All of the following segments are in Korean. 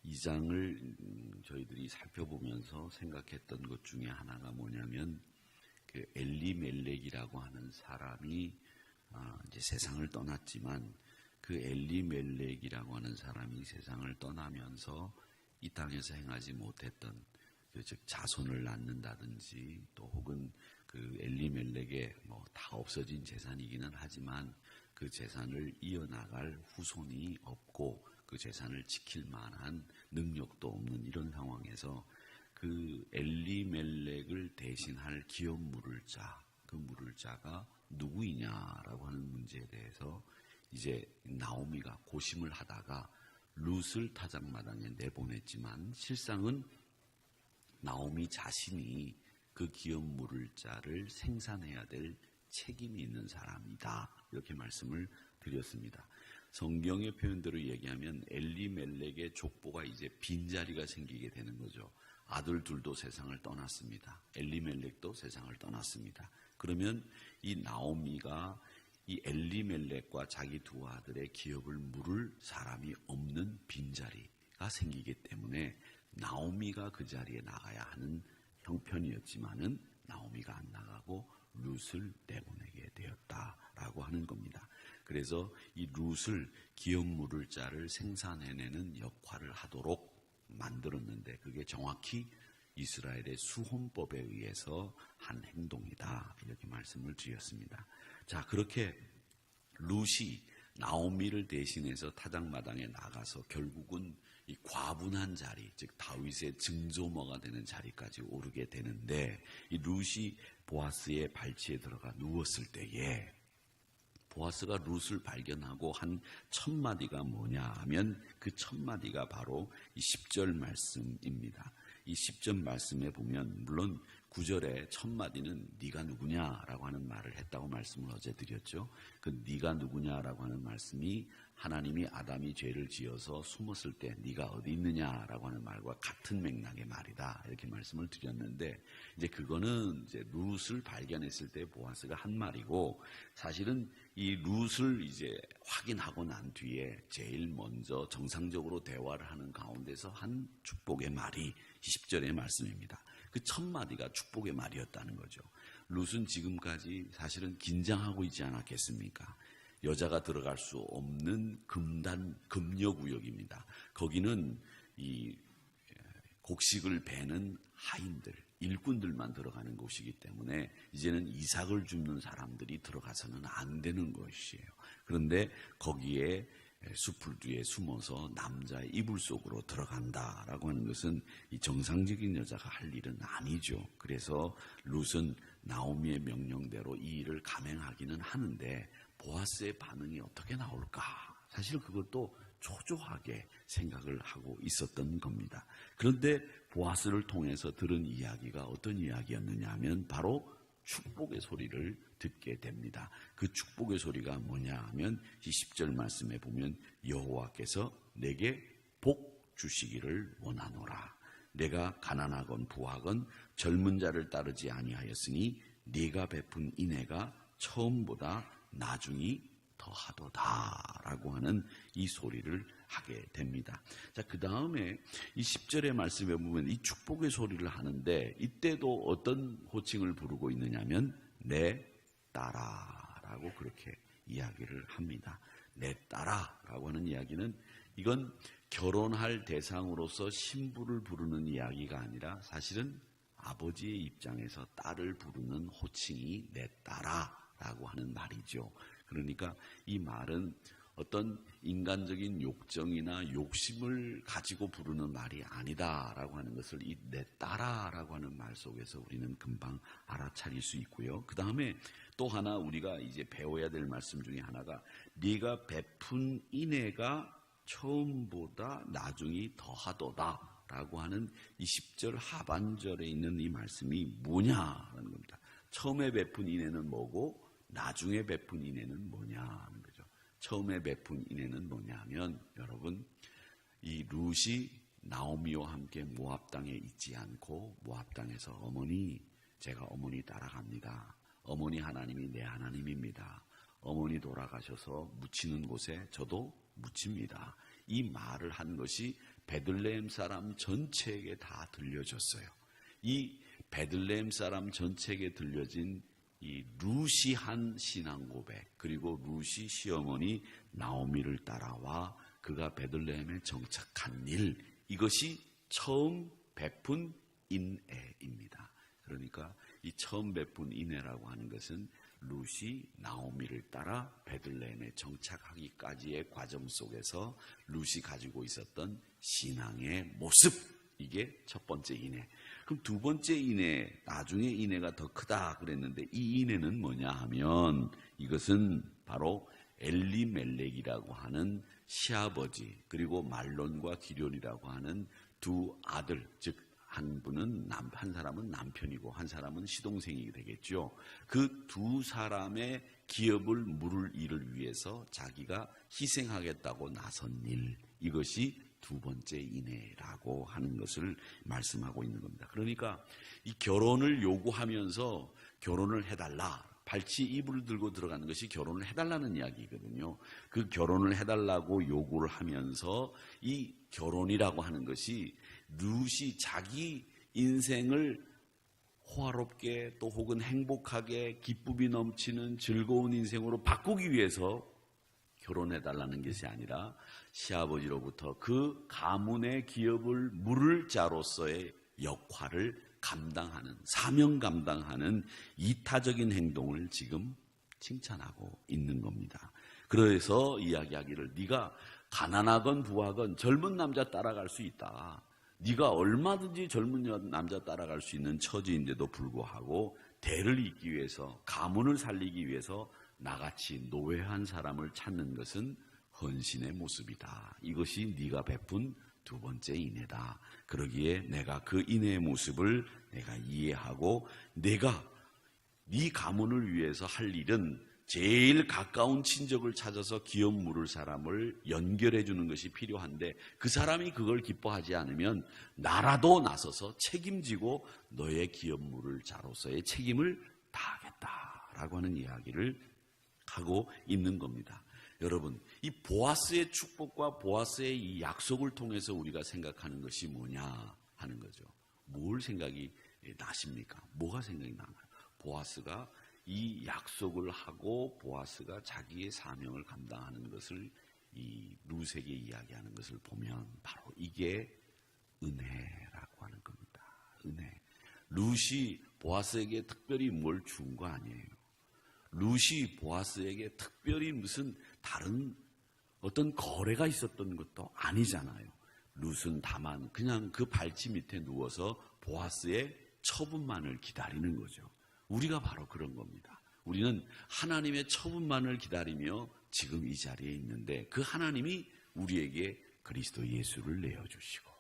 2장을 저희들이 살펴보면서 생각했던 것 중에 하나가 뭐냐면 그 엘리멜렉이라고 하는 사람이 이제 세상을 떠났지만 그 엘리멜렉이라고 하는 사람이 세상을 떠나면서 이 땅에서 행하지 못했던 즉 자손을 낳는다든지 또 혹은 그 엘리멜렉의 다 없어진 재산이기는 하지만 그 재산을 이어나갈 후손이 없고 그 재산을 지킬 만한 능력도 없는 이런 상황에서 그 엘리멜렉을 대신할 기업 물을 자, 그 물을 자가 누구이냐라고 하는 문제에 대해서 이제 나오미가 고심을 하다가 룻을 타작마당에 내보냈지만 실상은 나오미 자신이 그 기업 물을 자를 생산해야 될 책임이 있는 사람이다. 이렇게 말씀을 드렸습니다. 성경의 표현대로 얘기하면 엘리멜렉의 족보가 이제 빈자리가 생기게 되는 거죠. 아들 둘도 세상을 떠났습니다. 엘리멜렉도 세상을 떠났습니다. 그러면 이 나오미가 이 엘리멜렉과 자기 두 아들의 기업을 물을 사람이 없는 빈자리가 생기기 때문에 나오미가 그 자리에 나가야 하는 형편이었지만은 나오미가 안 나가고 룻을 내보내게 되었다라고 하는 겁니다. 그래서 이 룻을 기업 물을 자를 생산해내는 역할을 하도록 만들었는데 그게 정확히 이스라엘의 수혼법에 의해서 한 행동이다. 이렇게 말씀을 드렸습니다. 자, 그렇게 룻이 나오미를 대신해서 타작마당에 나가서 결국은 이 과분한 자리, 즉 다윗의 증조모가 되는 자리까지 오르게 되는데 이 룻이 보아스의 발치에 들어가 누웠을 때에 보아스가 룻을 발견하고 한 첫 마디가 뭐냐 하면 그 첫 마디가 바로 이 10절 말씀입니다. 이 10절 말씀에 보면 물론 9절의 첫 마디는 네가 누구냐라고 하는 말을 했다고 말씀을 어제 드렸죠. 그 네가 누구냐라고 하는 말씀이 하나님이 아담이 죄를 지어서 숨었을 때 네가 어디 있느냐라고 하는 말과 같은 맥락의 말이다. 이렇게 말씀을 드렸는데 이제 그거는 이제 룻을 발견했을 때 보아스가 한 말이고 사실은 이 룻을 이제 확인하고 난 뒤에 제일 먼저 정상적으로 대화를 하는 가운데서 한 축복의 말이 10절의 말씀입니다. 그 첫 마디가 축복의 말이었다는 거죠. 룻은 지금까지 사실은 긴장하고 있지 않았겠습니까? 여자가 들어갈 수 없는 금여구역입니다. 거기는 이 곡식을 베는 하인들, 일꾼들만 들어가는 곳이기 때문에 이제는 이삭을 줍는 사람들이 들어가서는 안 되는 것이에요. 그런데 거기에 숲을 뒤에 숨어서 남자의 이불 속으로 들어간다라고 하는 것은 이 정상적인 여자가 할 일은 아니죠. 그래서 룻은 나오미의 명령대로 이 일을 감행하기는 하는데 보아스의 반응이 어떻게 나올까? 사실 그것도 초조하게 생각을 하고 있었던 겁니다. 그런데 보아스를 통해서 들은 이야기가 어떤 이야기였느냐 하면 바로 축복의 소리를 듣게 됩니다. 그 축복의 소리가 뭐냐 하면 이 10절 말씀에 보면 여호와께서 내게 복 주시기를 원하노라. 내가 가난하건 부하건 젊은 자를 따르지 아니하였으니 네가 베푼 인애가 처음보다 나중이 더하도다라고 하는 이 소리를 하게 됩니다. 자, 그 다음에 이 10절의 말씀에 보면 이 축복의 소리를 하는데 이때도 어떤 호칭을 부르고 있느냐면 내 딸아라고 그렇게 이야기를 합니다. 내 딸아라고 하는 이야기는 이건 결혼할 대상으로서 신부를 부르는 이야기가 아니라 사실은 아버지의 입장에서 딸을 부르는 호칭이 내 딸아라고 하는 말이죠. 그러니까 이 말은 어떤 인간적인 욕정이나 욕심을 가지고 부르는 말이 아니다라고 하는 것을 이 내 딸아라고 하는 말 속에서 우리는 금방 알아차릴 수 있고요. 그 다음에 또 하나 우리가 이제 배워야 될 말씀 중에 하나가 네가 베푼 인애가 처음보다 나중이 더하도다라고 하는 이 10절 하반절에 있는 이 말씀이 뭐냐라는 겁니다. 처음에 베푼 인애는 뭐고 나중에 베푼 인애는 뭐냐 하는 거죠. 처음에 베푼 인애는 뭐냐면 여러분 이 룻이 나오미와 함께 모압 땅에 있지 않고 모압 땅에서 어머니 제가 어머니 따라갑니다. 어머니 하나님이 내 하나님입니다. 어머니 돌아가셔서 묻히는 곳에 저도 묻힙니다. 이 말을 한 것이 베들레헴 사람 전체에게 다 들려졌어요. 이 베들레헴 사람 전체에게 들려진 이 룻이 한 신앙 고백, 그리고 룻이 시어머니 나오미를 따라와 그가 베들레헴에 정착한 일, 이것이 처음 베푼 인애입니다. 그러니까 이 처음 베푼 인애라고 하는 것은 룻이 나오미를 따라 베들레헴에 정착하기까지의 과정 속에서 룻이 가지고 있었던 신앙의 모습, 이게 첫 번째 인애. 그럼 두 번째 인애, 나중에 인애가 더 크다 그랬는데 이 인애는 뭐냐 하면 이것은 바로 엘리멜렉이라고 하는 시아버지, 그리고 말론과 기럯이라고 하는 두 아들, 즉 한 사람은 남편이고 한 사람은 시동생이 되겠죠. 그 두 사람의 기업을 물을 일을 위해서 자기가 희생하겠다고 나선 일, 이것이 두 번째 인애라고 하는 것을 말씀하고 있는 겁니다. 그러니까 이 결혼을 요구하면서 결혼을 해달라, 발치 이불을 들고 들어가는 것이 결혼을 해달라는 이야기거든요. 그 결혼을 해달라고 요구를 하면서 이 결혼이라고 하는 것이 룻이 자기 인생을 호화롭게 또 혹은 행복하게 기쁨이 넘치는 즐거운 인생으로 바꾸기 위해서 결혼해달라는 것이 아니라 시아버지로부터 그 가문의 기업을 물을 자로서의 역할을 감당하는, 사명 감당하는 이타적인 행동을 지금 칭찬하고 있는 겁니다. 그래서 이야기하기를 네가 가난하건 부하건 젊은 남자 따라갈 수 있다. 네가 얼마든지 젊은 남자 따라갈 수 있는 처지인데도 불구하고 대를 잇기 위해서, 가문을 살리기 위해서 나같이 노회한 사람을 찾는 것은 헌신의 모습이다. 이것이 네가 베푼 두 번째 인애다. 그러기에 내가 그 인애의 모습을 내가 이해하고, 내가 네 가문을 위해서 할 일은 제일 가까운 친족을 찾아서 기업 물을 사람을 연결해 주는 것이 필요한데, 그 사람이 그걸 기뻐하지 않으면 나라도 나서서 책임지고 너의 기업 물을 자로서의 책임을 다하겠다라고 하는 이야기를 하고 있는 겁니다. 여러분, 이 보아스의 축복과 보아스의 이 약속을 통해서 우리가 생각하는 것이 뭐냐 하는 거죠. 뭘 생각이 나십니까? 뭐가 생각이 나나요? 보아스가 이 약속을 하고 보아스가 자기의 사명을 감당하는 것을 이 룻에게 이야기하는 것을 보면 바로 이게 은혜라고 하는 겁니다. 은혜. 룻이 보아스에게 특별히 뭘 준 거 아니에요. 룻이 보아스에게 특별히 무슨 다른 어떤 거래가 있었던 것도 아니잖아요. 룻은 다만 그냥 그 발치 밑에 누워서 보아스의 처분만을 기다리는 거죠. 우리가 바로 그런 겁니다. 우리는 하나님의 처분만을 기다리며 지금 이 자리에 있는데, 그 하나님이 우리에게 그리스도 예수를 내어주시고,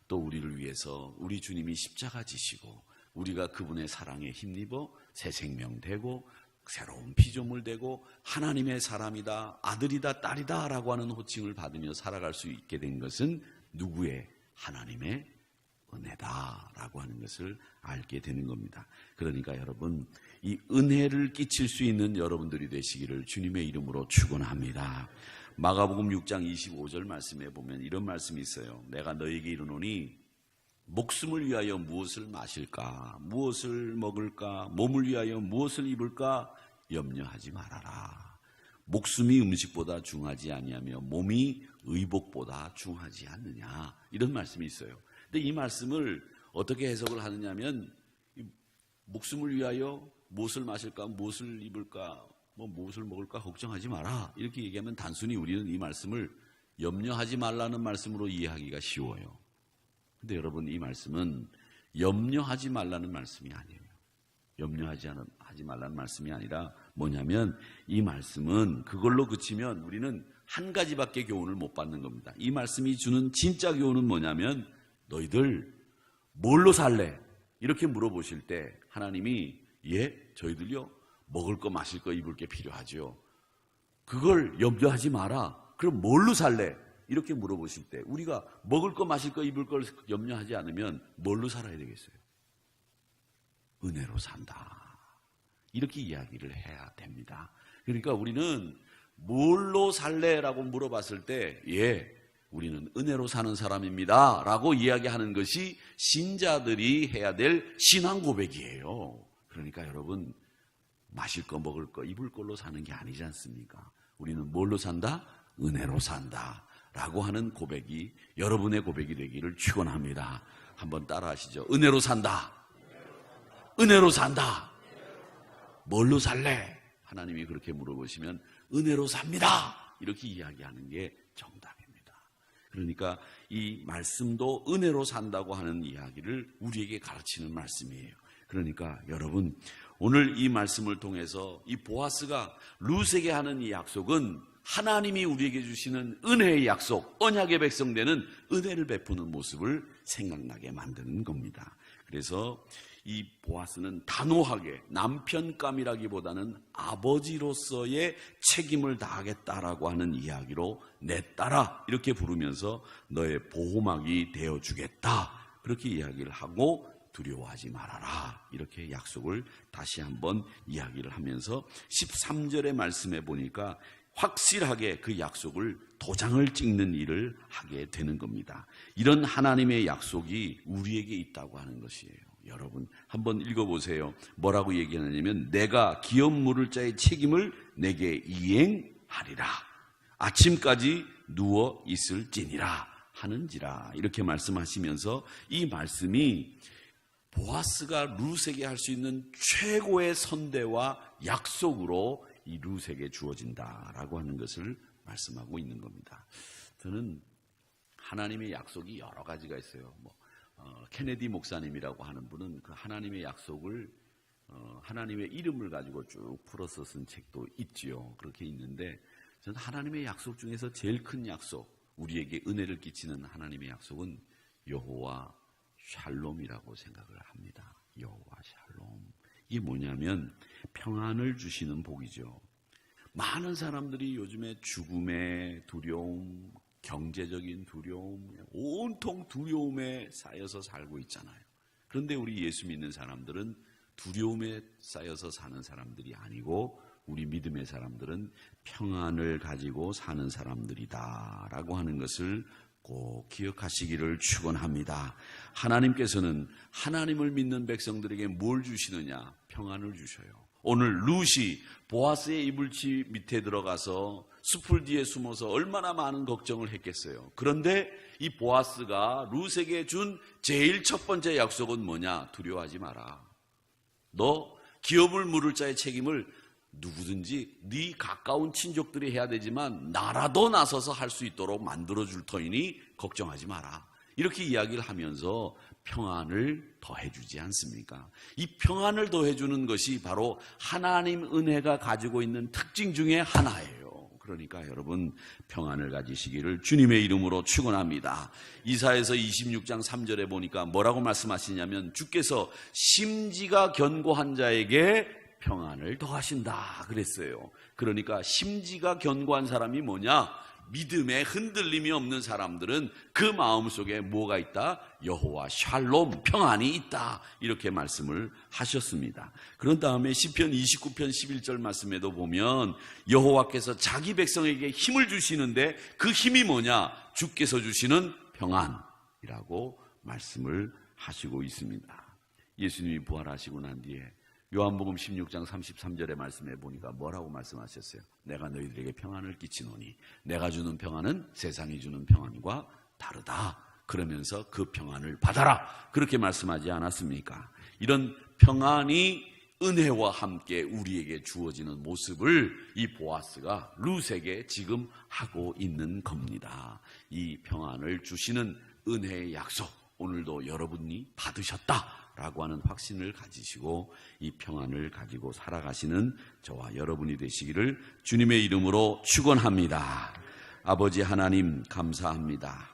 또 우리를 위해서 우리 주님이 십자가 지시고, 우리가 그분의 사랑에 힘입어 새 생명 되고 새로운 피조물 되고 하나님의 사람이다, 아들이다, 딸이다 라고 하는 호칭을 받으며 살아갈 수 있게 된 것은 누구의? 하나님의 은혜다라고 하는 것을 알게 되는 겁니다. 그러니까 여러분, 이 은혜를 끼칠 수 있는 여러분들이 되시기를 주님의 이름으로 축원합니다. 마가복음 6장 25절 말씀에 보면 이런 말씀이 있어요. 내가 너에게 이르노니 목숨을 위하여 무엇을 마실까, 무엇을 먹을까, 몸을 위하여 무엇을 입을까 염려하지 말아라. 목숨이 음식보다 중하지 아니하며 몸이 의복보다 중하지 않느냐, 이런 말씀이 있어요. 근데 이 말씀을 어떻게 해석을 하느냐면, 목숨을 위하여 무엇을 마실까, 무엇을 입을까, 무엇을 먹을까 걱정하지 마라, 이렇게 얘기하면 단순히 우리는 이 말씀을 염려하지 말라는 말씀으로 이해하기가 쉬워요. 근데 여러분, 이 말씀은 염려하지 말라는 말씀이 아니에요. 염려하지 말라는 말씀이 아니라 뭐냐면, 이 말씀은 그걸로 그치면 우리는 한 가지밖에 교훈을 못 받는 겁니다. 이 말씀이 주는 진짜 교훈은 뭐냐면, 너희들 뭘로 살래? 이렇게 물어보실 때 하나님이 저희들요 먹을 거 마실 거 입을 게 필요하죠. 그걸 염려하지 마라. 그럼 뭘로 살래? 이렇게 물어보실 때 우리가 먹을 거 마실 거 입을 걸 염려하지 않으면 뭘로 살아야 되겠어요? 은혜로 산다. 이렇게 이야기를 해야 됩니다. 그러니까 우리는 뭘로 살래라고 물어봤을 때 우리는 은혜로 사는 사람입니다 라고 이야기하는 것이 신자들이 해야 될 신앙 고백이에요. 그러니까 여러분, 마실 거 먹을 거 입을 걸로 사는 게 아니지 않습니까? 우리는 뭘로 산다? 은혜로 산다 라고 하는 고백이 여러분의 고백이 되기를 축원합니다. 한번 따라 하시죠. 은혜로 산다. 은혜로 산다. 뭘로 살래? 하나님이 그렇게 물어보시면 은혜로 삽니다. 이렇게 이야기하는 게 정답입니다. 그러니까 이 말씀도 은혜로 산다고 하는 이야기를 우리에게 가르치는 말씀이에요. 그러니까 여러분, 오늘 이 말씀을 통해서 이 보아스가 룻에게 하는 이 약속은 하나님이 우리에게 주시는 은혜의 약속, 언약의 백성 되는 은혜를 베푸는 모습을 생각나게 만드는 겁니다. 그래서 이 보아스는 단호하게 남편감이라기보다는 아버지로서의 책임을 다하겠다라고 하는 이야기로 내 딸아 이렇게 부르면서 너의 보호막이 되어주겠다 그렇게 이야기를 하고 두려워하지 말아라 이렇게 약속을 다시 한번 이야기를 하면서 13절의 말씀에 보니까 확실하게 그 약속을 도장을 찍는 일을 하게 되는 겁니다. 이런 하나님의 약속이 우리에게 있다고 하는 것이에요. 여러분 한번 읽어보세요. 뭐라고 얘기하냐면 내가 기업 물을 자의 책임을 내게 이행하리라. 아침까지 누워 있을지니라 하는지라 이렇게 말씀하시면서 이 말씀이 보아스가 룻에게 할 수 있는 최고의 선대와 약속으로 이 룻에게 주어진다라고 하는 것을 말씀하고 있는 겁니다. 저는 하나님의 약속이 여러 가지가 있어요. 케네디 목사님이라고 하는 분은 그 하나님의 약속을 하나님의 이름을 가지고 쭉 풀어서 쓴 책도 있지요. 그렇게 있는데 저는 하나님의 약속 중에서 제일 큰 약속, 우리에게 은혜를 끼치는 하나님의 약속은 여호와 샬롬이라고 생각을 합니다. 여호와 샬롬. 이게 뭐냐면 평안을 주시는 복이죠. 많은 사람들이 요즘에 죽음의 두려움, 경제적인 두려움, 온통 두려움에 쌓여서 살고 있잖아요. 그런데 우리 예수 믿는 사람들은 두려움에 쌓여서 사는 사람들이 아니고 우리 믿음의 사람들은 평안을 가지고 사는 사람들이다라고 하는 것을 꼭 기억하시기를 축원합니다. 하나님께서는 하나님을 믿는 백성들에게 뭘 주시느냐? 평안을 주셔요. 오늘 룻이 보아스의 이불치 밑에 들어가서 숲을 뒤에 숨어서 얼마나 많은 걱정을 했겠어요. 그런데 이 보아스가 룻에게 준 제일 첫 번째 약속은 뭐냐? 두려워하지 마라. 너 기업을 물을 자의 책임을 누구든지 네 가까운 친족들이 해야 되지만 나라도 나서서 할 수 있도록 만들어줄 터이니 걱정하지 마라. 이렇게 이야기를 하면서 평안을 더해주지 않습니까? 이 평안을 더해주는 것이 바로 하나님 은혜가 가지고 있는 특징 중에 하나예요. 그러니까 여러분 평안을 가지시기를 주님의 이름으로 축원합니다. 이사야서 26장 3절에 보니까 뭐라고 말씀하시냐면 주께서 심지가 견고한 자에게 평안을 더하신다 그랬어요. 그러니까 심지가 견고한 사람이 뭐냐? 믿음에 흔들림이 없는 사람들은 그 마음속에 뭐가 있다? 여호와 샬롬, 평안이 있다. 이렇게 말씀을 하셨습니다. 그런 다음에 시편 29편 11절 말씀에도 보면 여호와께서 자기 백성에게 힘을 주시는데 그 힘이 뭐냐? 주께서 주시는 평안이라고 말씀을 하시고 있습니다. 예수님이 부활하시고 난 뒤에 요한복음 16장 33절의 말씀에 보니까 뭐라고 말씀하셨어요? 내가 너희들에게 평안을 끼치노니 내가 주는 평안은 세상이 주는 평안과 다르다. 그러면서 그 평안을 받아라. 그렇게 말씀하지 않았습니까? 이런 평안이 은혜와 함께 우리에게 주어지는 모습을 이 보아스가 룻에게 지금 하고 있는 겁니다. 이 평안을 주시는 은혜의 약속, 오늘도 여러분이 받으셨다라고 하는 확신을 가지시고 이 평안을 가지고 살아가시는 저와 여러분이 되시기를 주님의 이름으로 축원합니다. 아버지 하나님 감사합니다.